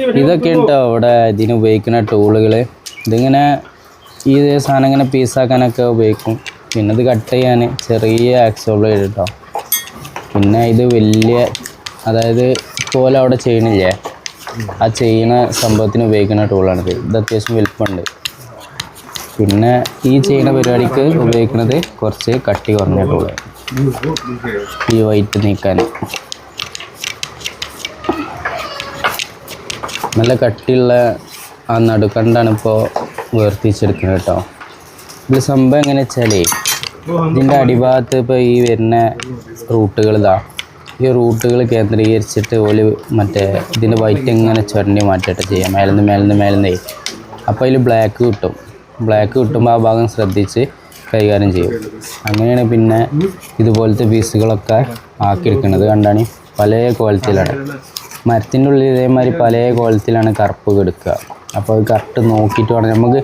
ഇതൊക്കെയാണ് കേട്ടോ ഇവിടെ ഇതിന് ഉപയോഗിക്കുന്ന ടൂളുകൾ. ഇതിങ്ങനെ ഈ സാധനം ഇങ്ങനെ പീസാക്കാനൊക്കെ ഉപയോഗിക്കും. പിന്നെ ഇത് കട്ട് ചെയ്യാൻ ചെറിയ ആക്സോൾ കേട്ടോ. പിന്നെ ഇത് വലിയ, അതായത് പോലെ അവിടെ ചെയ്യണില്ലേ, ആ ചെയ്യുന്ന സംഭവത്തിന് ഉപയോഗിക്കുന്ന ടൂളാണിത്. ഇത് അത്യാവശ്യം വലുപ്പമുണ്ട്. പിന്നെ ഈ ചെയ്യുന്ന പരിപാടിക്ക് ഉപയോഗിക്കുന്നത് കുറച്ച് കട്ടി കുറഞ്ഞ ടൂള്, ഈ വൈറ്റ് നീക്കാൻ. നല്ല കട്ടിയുള്ള ആ നടുക്കണ്ടാണ് ഇപ്പോൾ വേർതിരിച്ചെടുക്കുന്നത് കേട്ടോ. ഇത് സംഭവം എങ്ങനെ വെച്ചാലേ, ഇതിൻ്റെ അടിഭാഗത്ത് ഇപ്പോൾ ഈ വരുന്ന റൂട്ടുകൾ ഈ റൂട്ടുകൾ കേന്ദ്രീകരിച്ചിട്ട് ഓല് മറ്റേ ഇതിൻ്റെ വൈറ്റ് ഇങ്ങനെ ചുരണ്ടി മാറ്റിയിട്ട് ചെയ്യാം, മേലെന്ന്. അപ്പോൾ അതിൽ ബ്ലാക്ക് കിട്ടും. ബ്ലാക്ക് കിട്ടുമ്പോൾ ആ ഭാഗം ശ്രദ്ധിച്ച് കൈകാര്യം ചെയ്യും. അങ്ങനെയാണ് പിന്നെ ഇതുപോലത്തെ പീസുകളൊക്കെ ആക്കിയെടുക്കുന്നത്. കണ്ടാണ് പല ക്വാളിറ്റിയിലാണ്. മരത്തിൻ്റെ ഉള്ളിൽ ഇതേമാതിരി പല ക്വാളിറ്റിയിലാണ് കറുപ്പ് കെടുക്കുക. അപ്പോൾ അത് കറക്റ്റ് നോക്കിയിട്ട് വേണം. നമുക്ക്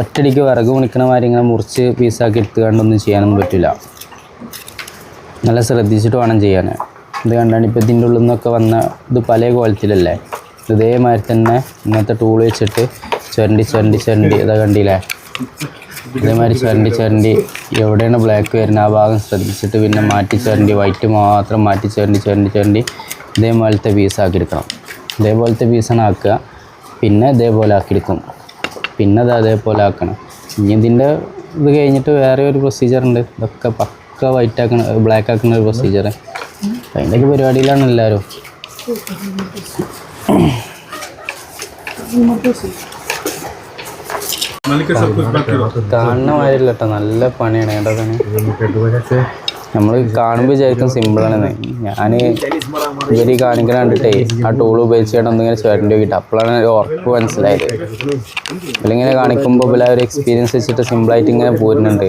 ഒറ്റടിക്ക് വിറക് മുണിക്കണ മാതിരി ഇങ്ങനെ മുറിച്ച് പീസാക്കി എടുത്തുകൊണ്ടൊന്നും ചെയ്യാനൊന്നും പറ്റില്ല. നല്ല ശ്രദ്ധിച്ചിട്ട് വേണം ചെയ്യാൻ. ഇത് കണ്ടാണ് ഇപ്പോൾ ഇതിൻ്റെ ഉള്ളിൽ നിന്നൊക്കെ വന്ന ഇത് പല ക്വാളിറ്റിയിലല്ലേ. ഇതേമാതിരി തന്നെ ഇങ്ങനത്തെ ടൂൾ വെച്ചിട്ട് ചുരണ്ടി ഇതാ കണ്ടില്ലേ, ഇതേമാതിരി ചുരണ്ടി എവിടെയാണ് ബ്ലാക്ക് വരുന്നത് ആ ഭാഗം ശ്രദ്ധിച്ചിട്ട് പിന്നെ മാറ്റി ചുരണ്ടി വൈറ്റ് മാത്രം മാറ്റി ചുരണ്ടി ഇതേപോലത്തെ പീസാക്കിയെടുക്കണം. ഇതേപോലത്തെ പീസാണ് ആക്കുക. പിന്നെ ഇതേപോലെ ആക്കിയെടുക്കും. പിന്നെ അത് അതേപോലെ ആക്കണം. ഇനി ഇതിൻ്റെ ഇത് കഴിഞ്ഞിട്ട് വേറെ ഒരു പ്രൊസീജിയർ ഉണ്ട്. ഇതൊക്കെ പക്ക വൈറ്റ് ആക്കണ ബ്ലാക്ക് ആക്കുന്ന ഒരു പ്രൊസീജിയർ. അതിൻ്റെയൊക്കെ പരിപാടിയിലാണ് എല്ലാവരും. കാണുന്ന മാതിരില്ല കേട്ടോ, നല്ല പണിയാണ് കേട്ടോ. നമ്മൾ കാണുമ്പോൾ വിചാരിക്കും സിമ്പിളാണെന്ന്. ഞാൻ ഇവർ കാണിക്കാൻ കണ്ടിട്ടേ ആ ടൂൾ ഉപയോഗിച്ചിട്ട് ഒന്നിങ്ങനെ ചുരണ്ടി നോക്കിയിട്ട് അപ്പോഴാണ് ഒരു ഉറപ്പ് മനസ്സിലായത്. ഇവരിങ്ങനെ കാണിക്കുമ്പോൾ ഇവർ ഒരു എക്സ്പീരിയൻസ് വെച്ചിട്ട് സിമ്പിളായിട്ട് ഇങ്ങനെ പോരുന്നുണ്ട്.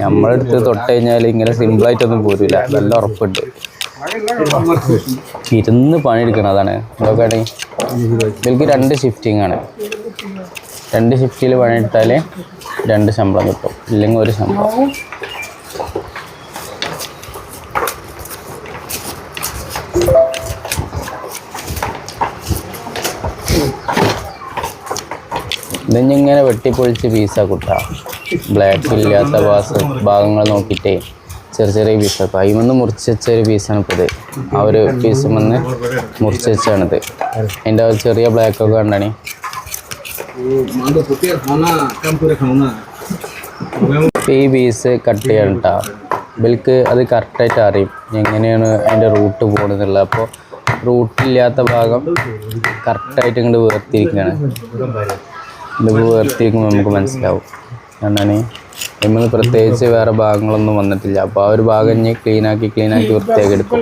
നമ്മളെടുത്ത് തൊട്ട് കഴിഞ്ഞാൽ ഇങ്ങനെ സിമ്പിളായിട്ടൊന്നും പോരില്ല, നല്ല ഉറപ്പുണ്ട്. ഇരുന്ന് പണിയെടുക്കണം, അതാണ് ഇതൊക്കെ. ഇവർക്ക് 2 ഷിഫ്റ്റിംഗ് ആണ്. 2 ഷിഫ്റ്റിൽ പണിയെടുത്താൽ 2 ശമ്പളം കിട്ടും, ഇല്ലെങ്കിൽ 1 ശമ്പളം. ഇതിങ്ങനെ വെട്ടിപ്പൊളിച്ച് പീസാക്കൂട്ടാ. ബ്ലാക്ക് ഇല്ലാത്ത ഭാഗങ്ങൾ നോക്കിയിട്ടേ ചെറിയ പീസാക്കും. അതിൽ മുറിച്ച് വെച്ച ഒരു പീസാണ് ഇപ്പോൾ ഇത്. ആ ഒരു പീസ് വന്ന് മുറിച്ച് വെച്ചാണിത്. അതിൻ്റെ ആ ചെറിയ ബ്ലാക്കൊക്കെ കണ്ടാണ്. ഈ പീസ് കട്ട് ചെയ്യണം കേട്ടോ. ഇവർക്ക് അത് കറക്റ്റായിട്ട് അറിയും എങ്ങനെയാണ് അതിൻ്റെ റൂട്ട് പോകണമെന്നുള്ളത്. അപ്പോൾ റൂട്ടില്ലാത്ത ഭാഗം കറക്റ്റായിട്ട് ഇങ്ങോട്ട് വേർതിരിക്കുകയാണ്. ഇതിപ്പോൾ വേർതിരിക്കുമ്പോൾ നമുക്ക് മനസ്സിലാവും. എന്താണ് നമ്മൾ പ്രത്യേകിച്ച് വേറെ ഭാഗങ്ങളൊന്നും വന്നിട്ടില്ല. അപ്പോൾ ആ ഒരു ഭാഗം ഇനി ക്ലീനാക്കി വൃത്തിയാക്കി എടുക്കും.